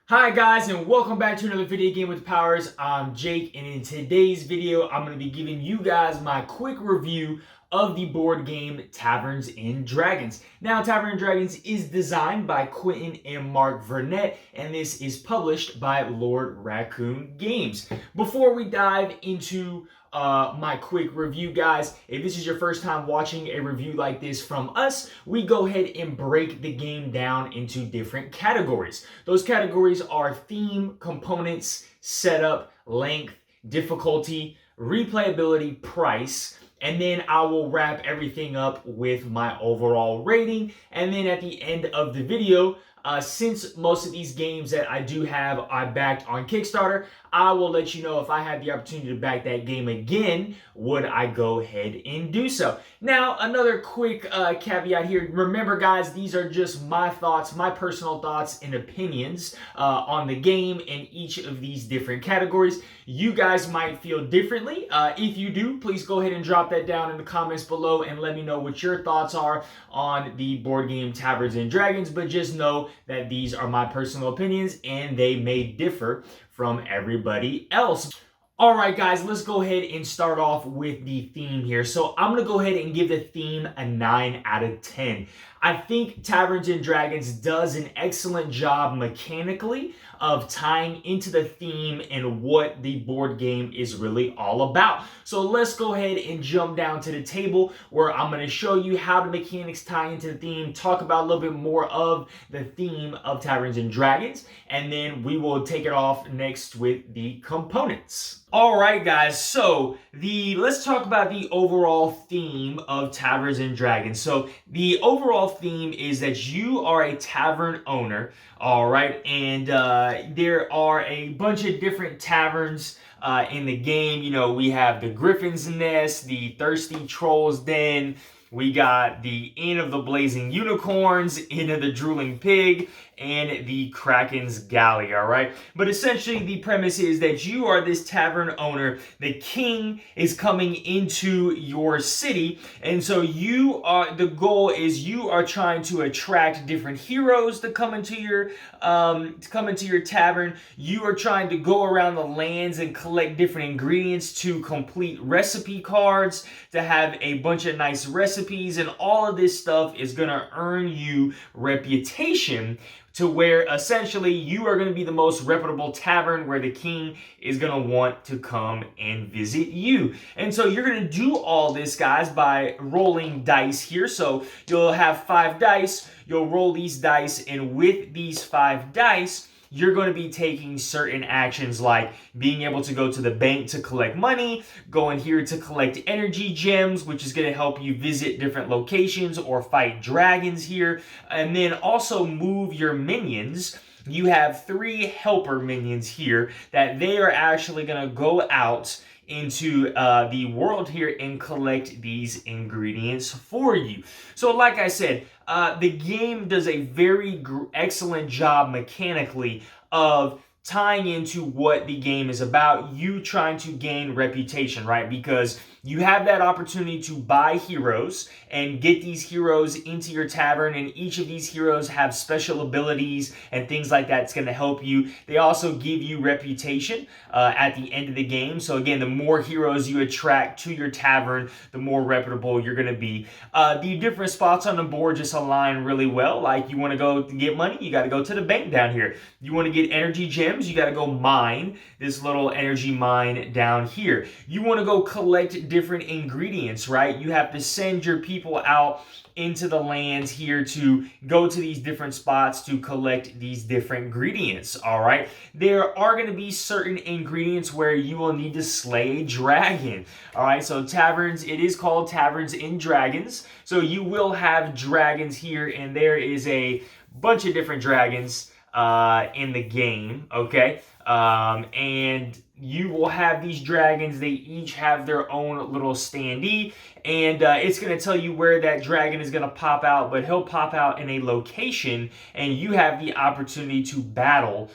Hi guys, and welcome back to another video game with powers. I'm Jake, and in today's video I'm going to be giving you guys my quick review of the board game Taverns Dragons. Now, Taverns Dragons is designed by Quentin and Marc Vernet, and this is published by Raccoon Games. Before we dive into my quick review, guys, if this is your first time watching a review like this from us, we go ahead and break the game down into different categories. Those categories are theme, components, setup, length, difficulty, replayability, price, and then I will wrap everything up with my overall rating. And then at the end of the video, since most of these games that I do have I backed on Kickstarter, I will let you know if I had the opportunity to back that game again, would I go ahead and do so. Now, another quick caveat here. Remember, guys, these are just my thoughts, my personal thoughts and opinions on the game in each of these different categories. You guys might feel differently. If you do, please go ahead and drop that down in the comments below and let me know what your thoughts are on the board game Taverns and Dragons. But just know that these are my personal opinions and they may differ from everybody else. All right, guys, let's go ahead and start off with the theme here. So I'm going to go ahead and give the theme a 9 out of 10. I think Taverns and Dragons does an excellent job mechanically of tying into the theme and what the board game is really all about. So let's go ahead and jump down to the table where I'm going to show you how the mechanics tie into the theme, talk about a little bit more of the theme of Taverns and Dragons, and then we will take it off next with the components. All right, guys, so let's talk about the overall theme of Taverns and Dragons. So the overall theme is that you are a tavern owner, all right, and there are a bunch of different taverns in the game. You know, we have the Griffin's Nest, the Thirsty Troll's Den, we got the Inn of the Blazing Unicorns, Inn of the Drooling Pig, and the Kraken's Galley, all right? But essentially, the premise is that you are this tavern owner. The king is coming into your city, and so the goal is you are trying to attract different heroes to come into your tavern. You are trying to go around the lands and collect different ingredients to complete recipe cards, to have a bunch of nice recipes, and all of this stuff is going to earn you reputation to where essentially you are going to be the most reputable tavern where the king is going to want to come and visit you. And so you're going to do all this, guys, by rolling dice here. So you'll have 5 dice, you'll roll these dice, and with these 5 dice, you're going to be taking certain actions like being able to go to the bank to collect money, going here to collect energy gems, which is going to help you visit different locations or fight dragons here, and then also move your minions. You have 3 helper minions here that they are actually going to go out into the world here and collect these ingredients for you. So like I said, the game does a very excellent job mechanically of tying into what the game is about, you trying to gain reputation, right? Because you have that opportunity to buy heroes and get these heroes into your tavern, and each of these heroes have special abilities and things like that. It's going to help you. They also give you reputation at the end of the game. So again, the more heroes you attract to your tavern, the more reputable you're going to be. The different spots on the board just align really well. Like you want to go get money, you got to go to the bank down here. You want to get energy gems, you got to go mine this little energy mine down here. You want to go collect different ingredients, right? You have to send your people out into the lands here to go to these different spots to collect these different ingredients, all right? There are going to be certain ingredients where you will need to slay a dragon, all right? So taverns, it is called Taverns and Dragons. So you will have dragons here, and there is a bunch of different dragons in the game, okay? And you will have these dragons. They each have their own little standee, and it's going to tell you where that dragon is going to pop out, but he'll pop out in a location, and you have the opportunity to battle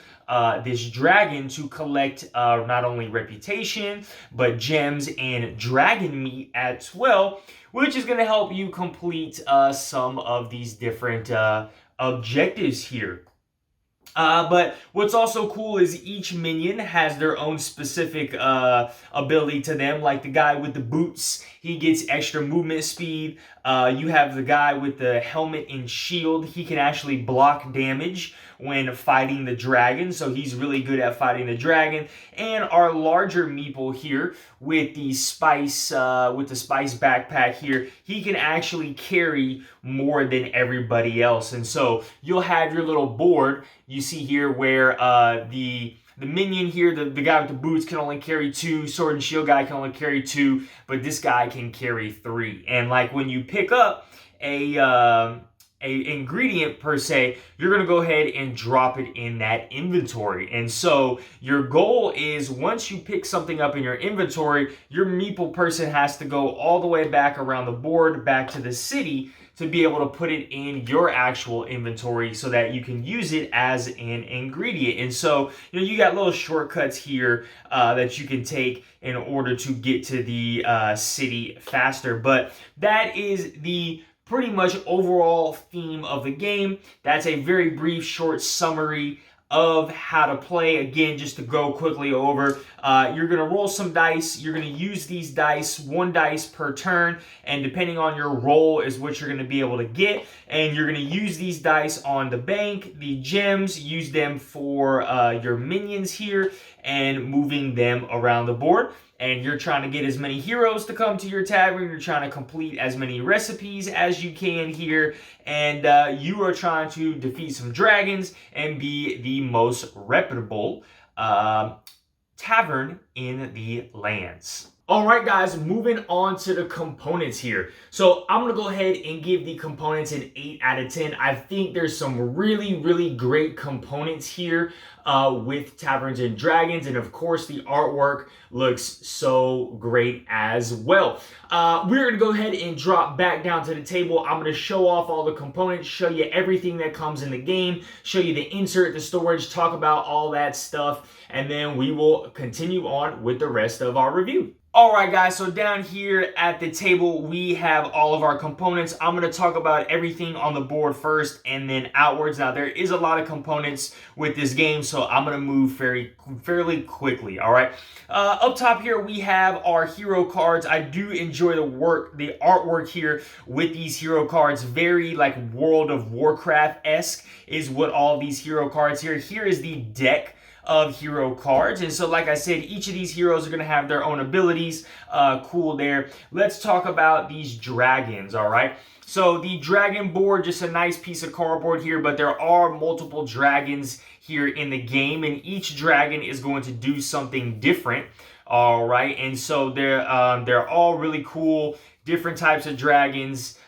this dragon to collect not only reputation, but gems and dragon meat as well, which is going to help you complete some of these different objectives here. But what's also cool is each minion has their own specific ability to them. Like the guy with the boots, he gets extra movement speed. You have the guy with the helmet and shield. He can actually block damage when fighting the dragon, so he's really good at fighting the dragon. And our larger meeple here with the spice backpack here, he can actually carry more than everybody else. And so you'll have your little board. You see here where the minion here, the guy with the boots can only carry 2, sword and shield guy can only carry 2, but this guy can carry 3. And like when you pick up a ingredient per se, you're going to go ahead and drop it in that inventory. And so your goal is, once you pick something up in your inventory, your meeple person has to go all the way back around the board, back to the city, to be able to put it in your actual inventory so that you can use it as an ingredient. And so, you got little shortcuts here that you can take in order to get to the city faster. But that is the pretty much overall theme of the game. That's a very brief, short summary of how to play. Again, just to go quickly over, you're going to roll some dice. You're going to use these dice, 1 dice per turn, and depending on your roll is what you're going to be able to get. And you're going to use these dice on the bank, the gems, use them for your minions here, and moving them around the board. And you're trying to get as many heroes to come to your tavern. You're trying to complete as many recipes as you can here. And you are trying to defeat some dragons and be the most reputable tavern in the lands. Alright guys, moving on to the components here. So I'm going to go ahead and give the components an 8 out of 10. I think there's some really great components here with Taverns and Dragons. And of course the artwork looks so great as well. We're going to go ahead and drop back down to the table. I'm going to show off all the components, show you everything that comes in the game, show you the insert, the storage, talk about all that stuff. And then we will continue on with the rest of our review. Alright guys, so down here at the table we have all of our components. I'm going to talk about everything on the board first and then outwards. Now there is a lot of components with this game, so I'm going to move fairly quickly. Alright, up top here we have our hero cards. I do enjoy the artwork here with these hero cards. Very like World of Warcraft-esque is what all these hero cards here. Here is the deck of hero cards, and so like I said, each of these heroes are going to have their own abilities. Cool there. Let's talk about these dragons. All right, so the dragon board, just a nice piece of cardboard here, but there are multiple dragons here in the game, and each dragon is going to do something different. All right, and so they're all really cool, different types of dragons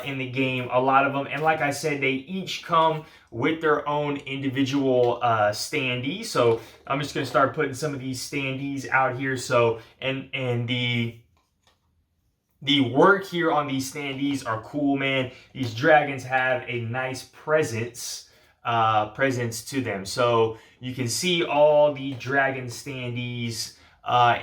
in the game, a lot of them. And like I said, they each come with their own individual standees. So I'm just going to start putting some of these standees out here. So, and the work here on these standees are cool, man. These dragons have a nice presence to them. So you can see all the dragon standees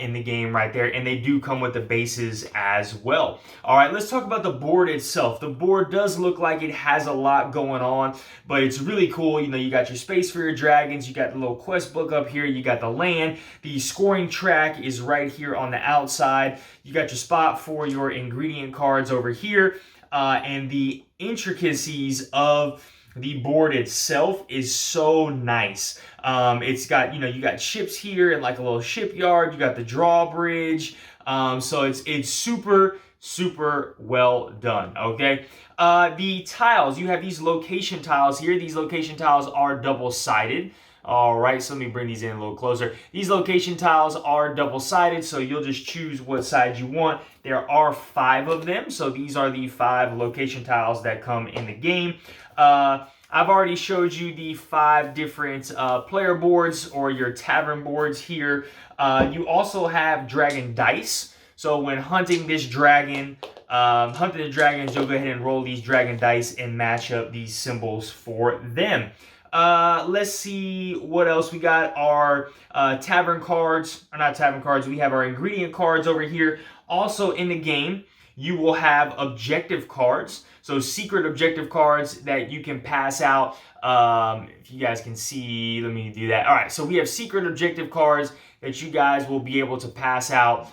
in the game right there, and they do come with the bases as well. All right, let's talk about the board itself. The board does look like it has a lot going on, but it's really cool. You got your space for your dragons, you got the little quest book up here, you got the land, the scoring track is right here on the outside, you got your spot for your ingredient cards over here, and the intricacies of the board itself is so nice. It's got, you got ships here and like a little shipyard. You got the drawbridge. So it's super well done. Okay. The tiles, you have these location tiles here. These location tiles are double-sided. All right, so let me bring these in a little closer. These location tiles are double-sided, so you'll just choose what side you want. There are 5 of them, so these are the 5 location tiles that come in the game. I've already showed you the 5 different player boards or your tavern boards here. You also have dragon dice. So when hunting this dragon, hunting the dragons, you'll go ahead and roll these dragon dice and match up these symbols for them. Let's see what else we got. Our tavern cards, or not tavern cards, we have our ingredient cards over here. Also in the game, you will have objective cards. So secret objective cards that you can pass out. If you guys can see, let me do that. All right, so we have secret objective cards that you guys will be able to pass out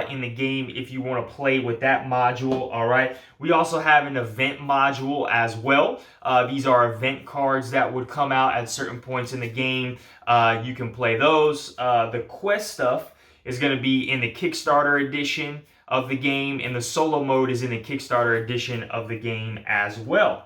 in the game if you want to play with that module. All right, we also have an event module as well. These are event cards that would come out at certain points in the game. You can play those. The quest stuff is going to be in the Kickstarter edition of the game, and the solo mode is in the Kickstarter edition of the game as well.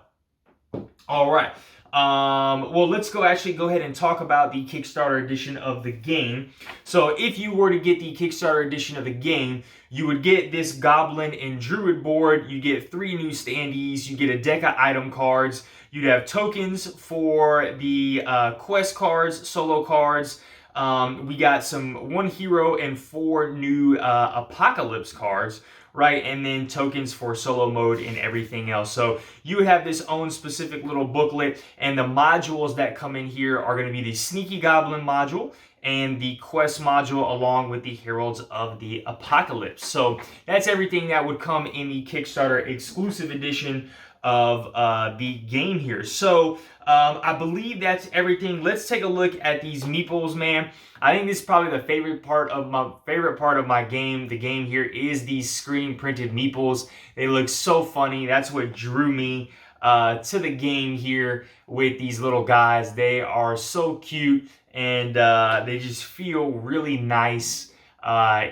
All right. Well, let's go ahead and talk about the Kickstarter edition of the game. So if you were to get the Kickstarter edition of the game, you would get this Goblin and Druid board. You get 3 new standees. You get a deck of item cards. You'd have tokens for the quest cards, solo cards. We got 1 hero and 4 new apocalypse cards, right? And then tokens for solo mode and everything else. So you have this own specific little booklet, and the modules that come in here are going to be the Sneaky Goblin module and the quest module, along with the Heralds of the Apocalypse. So that's everything that would come in the Kickstarter exclusive edition of the game here. So I believe that's everything. Let's take a look at these meeples, man. I think this is probably the favorite part of my game. The game here is these screen printed meeples. They look so funny. That's what drew me to the game here with these little guys. They are so cute, and they just feel really nice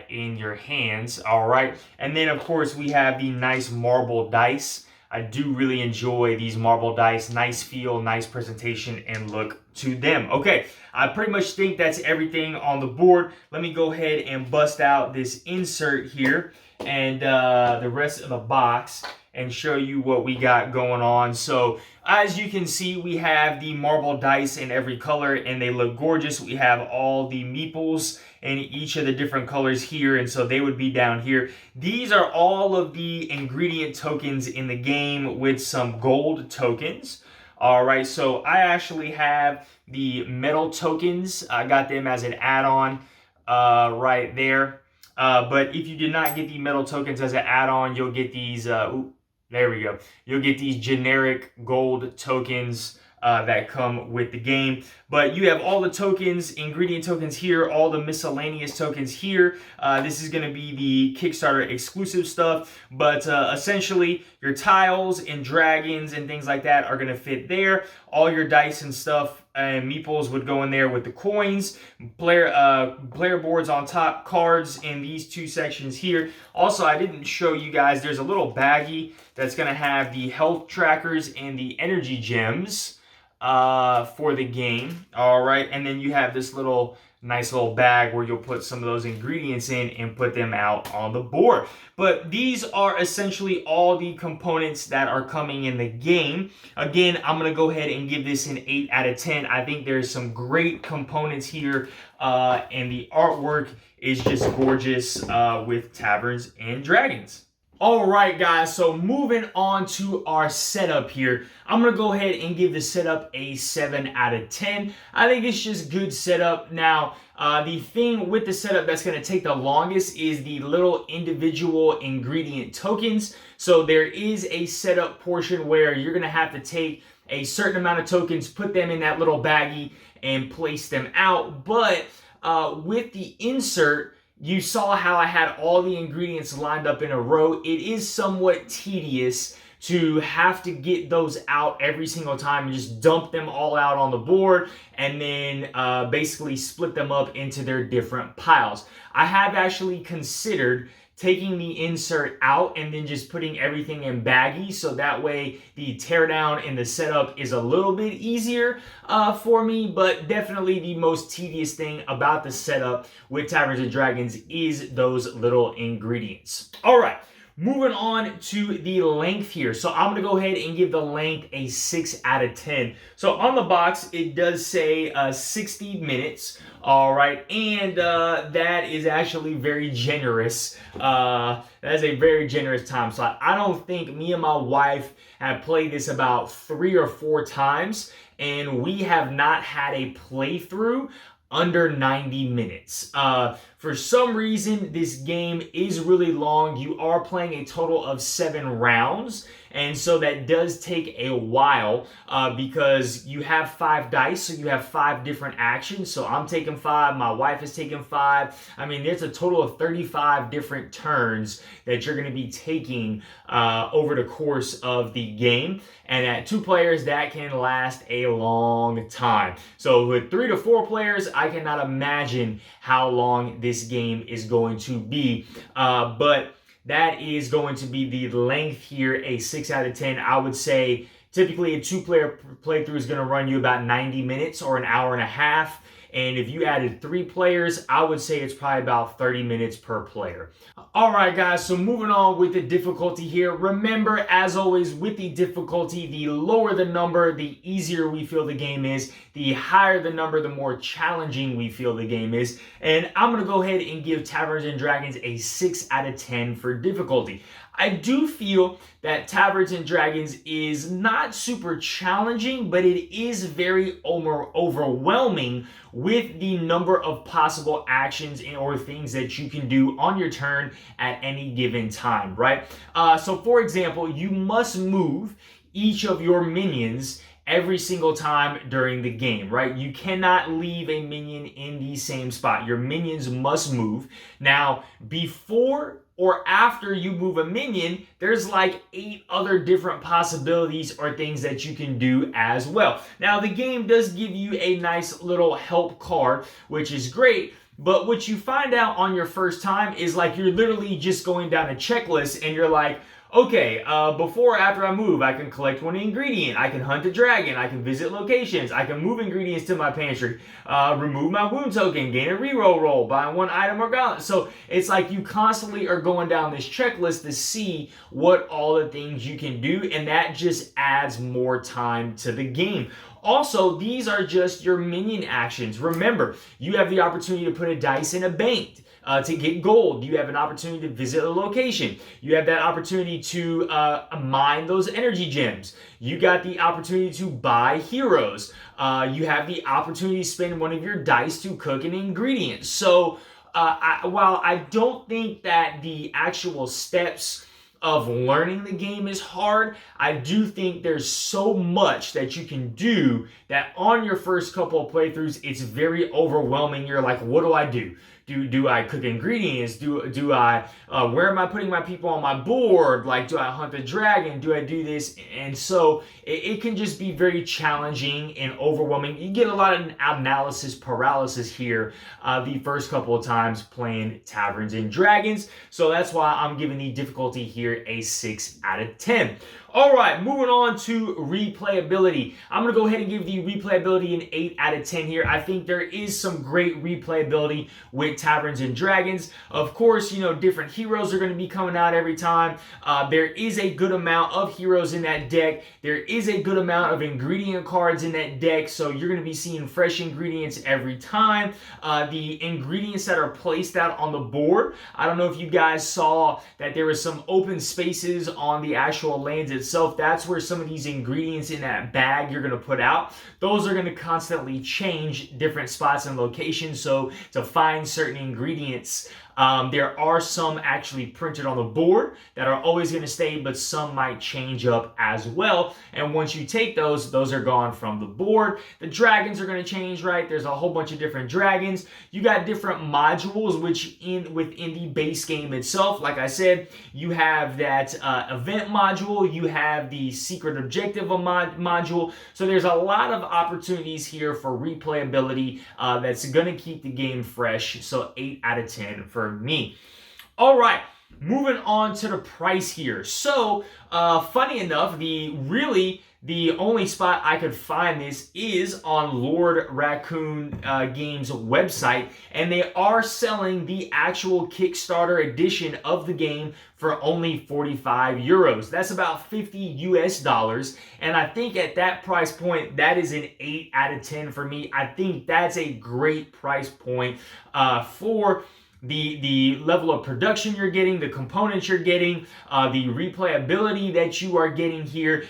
in your hands. All right, and then of course we have the nice marble dice. I do really enjoy these marble dice. Nice feel, nice presentation, and look to them. Okay, I pretty much think that's everything on the board. Let me go ahead and bust out this insert here and the rest of the box and show you what we got going on. So as you can see, we have the marble dice in every color, and they look gorgeous. We have all the meeples in each of the different colors here, and so they would be down here. These are all of the ingredient tokens in the game with some gold tokens. All right, so I actually have the metal tokens. I got them as an add-on right there. But if you did not get the metal tokens as an add-on, you'll get these, there we go. You'll get these generic gold tokens that come with the game. But you have all the tokens, ingredient tokens here, all the miscellaneous tokens here. This is going to be the Kickstarter exclusive stuff. But essentially, your tiles and dragons and things like that are going to fit there. All your dice and stuff and meeples would go in there with the coins. Player boards on top, cards in these 2 sections here. Also, I didn't show you guys, there's a little baggie that's going to have the health trackers and the energy gems for the game. All right, and then you have this nice little bag where you'll put some of those ingredients in and put them out on the board. But these are essentially all the components that are coming in the game. Again, I'm going to go ahead and give this an 8 out of 10. I think there's some great components here, and the artwork is just gorgeous with Taverns and Dragons. All right, guys, so moving on to our setup here. I'm going to go ahead and give the setup a 7 out of 10. I think it's just good setup. Now, the thing with the setup that's going to take the longest is the little individual ingredient tokens. So there is a setup portion where you're going to have to take a certain amount of tokens, put them in that little baggie, and place them out. But with the insert, you saw how I had all the ingredients lined up in a row. It is somewhat tedious to have to get those out every single time and just dump them all out on the board and then basically split them up into their different piles. I have actually considered taking the insert out and then just putting everything in baggies, so that way the teardown and the setup is a little bit easier for me. But definitely the most tedious thing about the setup with Taverns and Dragons is those little ingredients. All right, moving on to the length here. So I'm going to go ahead and give the length a 6 out of 10. So on the box, it does say 60 minutes. All right, and that is actually very generous. That is a very generous time slot. I don't think me and my wife have played this about 3 or 4 times, and we have not had a playthrough under 90 minutes. For some reason, this game is really long. You are playing a total of 7 rounds, And so that does take a while because you have 5 dice, so you have 5 different actions. So I'm taking 5, my wife is taking 5. I mean, there's a total of 35 different turns that you're going to be taking over the course of the game. And at 2 players, that can last a long time. So with 3 to 4 players, I cannot imagine how long this game is going to be. But that is going to be the length here, a 6 out of 10. I would say typically a 2-player playthrough is going to run you about 90 minutes or an hour and a half. And if you added 3 players, I would say it's probably about 30 minutes per player. All right, guys, so moving on with the difficulty here. Remember, as always, with the difficulty, the lower the number, the easier we feel the game is. The higher the number, the more challenging we feel the game is. And I'm going to go ahead and give Taverns and Dragons a 6 out of 10 for difficulty. I do feel that Taverns and Dragons is not super challenging, but it is very overwhelming with the number of possible actions or things that you can do on your turn at any given time, right? So for example, you must move each of your minions every single time during the game, right? You cannot leave a minion in the same spot. Your minions must move. Now, before or after you move a minion, there's like 8 other different possibilities or things that you can do as well. Now, the game does give you a nice little help card, which is great. But what you find out on your first time is like you're literally just going down a checklist and you're like, okay, before or after I move, I can collect 1 ingredient, I can hunt a dragon, I can visit locations, I can move ingredients to my pantry, remove my wound token, gain a reroll roll, buy 1 item or gauntlet. So it's like you constantly are going down this checklist to see what all the things you can do, and that just adds more time to the game. Also, these are just your minion actions. Remember, you have the opportunity to put a dice in a bank to get gold. You have an opportunity to visit a location. You have that opportunity to mine those energy gems. You got the opportunity to buy heroes. You have the opportunity to spend 1 of your dice to cook an ingredient. So while I don't think that the actual steps of learning the game is hard, I do think there's so much that you can do that on your first couple of playthroughs, it's very overwhelming. You're like, what do I do? Do I cook ingredients? Do I where am I putting my people on my board? Like, do I hunt the dragon? Do I do this? And so it can just be very challenging and overwhelming. You get a lot of analysis paralysis here the first couple of times playing Taverns and Dragons. So that's why I'm giving the difficulty here a 6 out of 10. All right, moving on to replayability. I'm going to go ahead and give the replayability an 8 out of 10 here. I think there is some great replayability with Taverns and Dragons. Of course, you know, different heroes are going to be coming out every time. There is a good amount of heroes in that deck. There is a good amount of ingredient cards in that deck, so you're going to be seeing fresh ingredients every time. The ingredients that are placed out on the board, I don't know if you guys saw that there was some open spaces on the actual lands itself. That's where some of these ingredients in that bag you're going to put out, those are going to constantly change different spots and locations. So to find certain ingredients, there are some actually printed on the board that are always going to stay, but some might change up as well. And once you take those are gone from the board. The dragons are going to change, right? There's a whole bunch of different dragons. You got different modules, which within the base game itself, like I said, you have that event module, you have the secret objective module. So there's a lot of opportunities here for replayability that's going to keep the game fresh. So 8 out of 10 for me. All right, moving on to the price here. So funny enough, the only spot I could find this is on Lord Raccoon Games website, and they are selling the actual Kickstarter edition of the game for only 45 euros. That's about 50 US dollars, and I think at that price point, that is an 8 out of 10 for me. I think that's a great price point for the level of production you're getting, the components you're getting, the replayability that you are getting here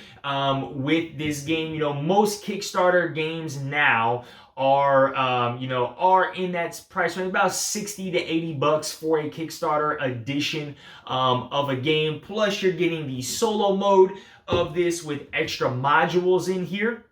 with this game. You know, most Kickstarter games now are in that price range, about 60 to 80 bucks for a Kickstarter edition of a game. Plus, you're getting the solo mode of this with extra modules in here.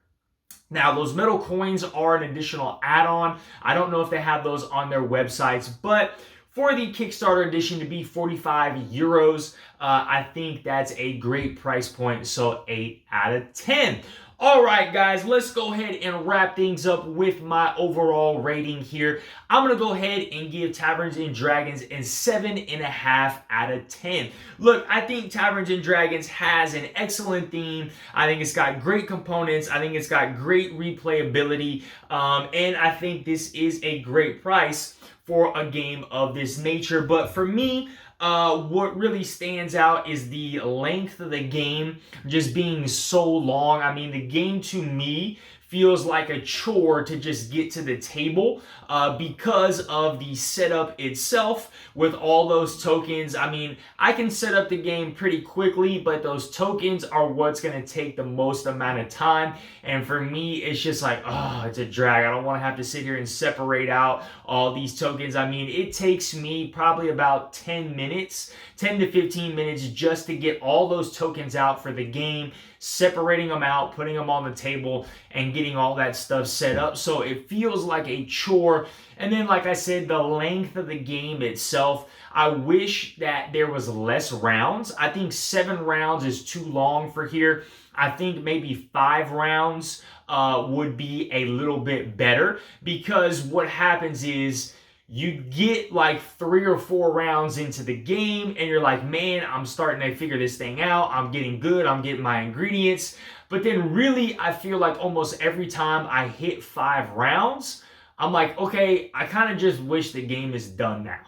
Now, those metal coins are an additional add-on. I don't know if they have those on their websites, but for the Kickstarter edition to be 45 euros, I think that's a great price point, so 8 out of 10. All right, guys, let's go ahead and wrap things up with my overall rating here. I'm going to go ahead and give Taverns and Dragons a 7.5 out of 10. Look, I think Taverns and Dragons has an excellent theme. I think it's got great components. I think it's got great replayability. And I think this is a great price for a game of this nature. But for me, what really stands out is the length of the game just being so long. I mean, the game to me feels like a chore to just get to the table because of the setup itself with all those tokens. I mean, I can set up the game pretty quickly, but those tokens are what's going to take the most amount of time. And for me, it's just like, oh, it's a drag. I don't want to have to sit here and separate out all these tokens. I mean, it takes me probably about 10 minutes, 10 to 15 minutes just to get all those tokens out for the game, separating them out, putting them on the table, and getting all that stuff set up. So it feels like a chore. And then, like I said, the length of the game itself, I wish that there was less rounds. I think 7 rounds is too long for here. I think maybe 5 rounds would be a little bit better, because what happens is you get like 3 or 4 rounds into the game and you're like, man, I'm starting to figure this thing out. I'm getting good. I'm getting my ingredients. But then really, I feel like almost every time I hit 5 rounds, I'm like, okay, I kind of just wish the game is done now.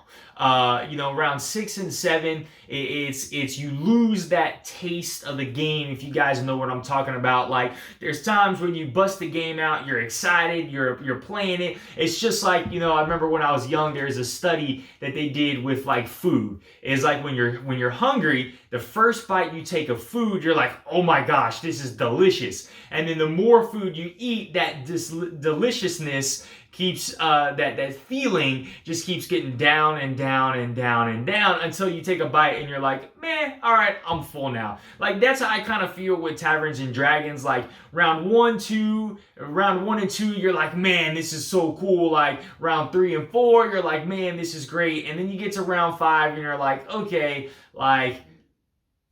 You know, round 6 and 7, it's you lose that taste of the game, if you guys know what I'm talking about. Like, there's times when you bust the game out, you're excited, you're playing it. It's just like, you know, I remember when I was young, there's a study that they did with like food. It's like when you're hungry, the first bite you take of food, you're like, oh my gosh, this is delicious. And then the more food you eat, that deliciousness keeps that feeling just keeps getting down and down and down and down until you take a bite and you're like, man, all right, I'm full now. Like, that's how I kind of feel with Taverns and Dragons. Like round 1 and 2, you're like, man, this is so cool. Like round 3 and 4, you're like, man, this is great. And then you get to round 5 and you're like, okay, like,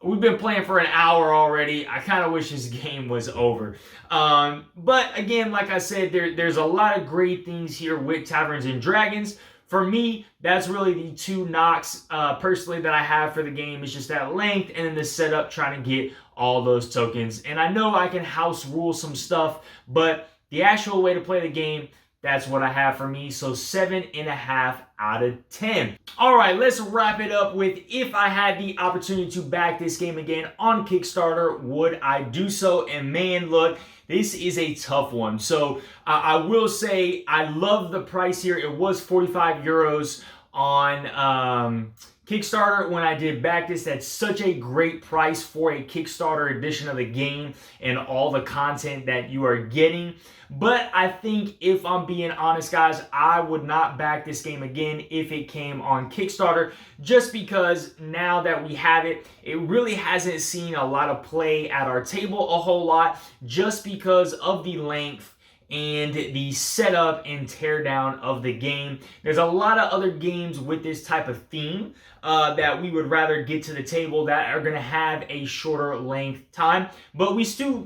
we've been playing for an hour already. I kind of wish this game was over. But again, like I said, there's a lot of great things here with Taverns and Dragons. For me, that's really the 2 knocks personally that I have for the game. Is just that length and then the setup, trying to get all those tokens. And I know I can house rule some stuff, but the actual way to play the game, that's what I have for me. So 7.5 out of 10. All right, let's wrap it up with, if I had the opportunity to back this game again on Kickstarter, would I do so? And man, look, this is a tough one. So I will say I love the price here. It was 45 euros on Kickstarter when I did back this. That's such a great price for a Kickstarter edition of the game and all the content that you are getting. But I think, if I'm being honest, guys, I would not back this game again if it came on Kickstarter, just because now that we have it, it really hasn't seen a lot of play at our table a whole lot, just because of the length and the setup and teardown of the game. There's a lot of other games with this type of theme that we would rather get to the table that are going to have a shorter length time. But we still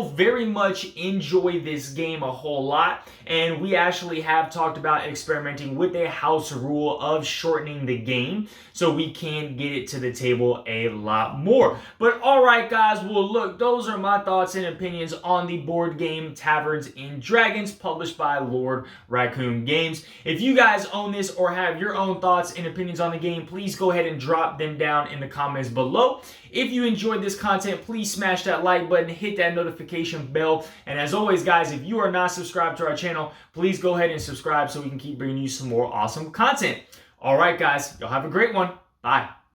very much enjoy this game a whole lot. And we actually have talked about experimenting with a house rule of shortening the game so we can get it to the table a lot more. But all right, guys, well, look, those are my thoughts and opinions on the board game Taverns and Dragons, published by Lord Raccoon Games. If you guys own this or have your own thoughts and opinions on the game, please go ahead and drop them down in the comments below. If you enjoyed this content, please smash that like button, hit that notification bell, and as always, guys, if you are not subscribed to our channel, please go ahead and subscribe so we can keep bringing you some more awesome content. All right, guys, y'all have a great one. Bye.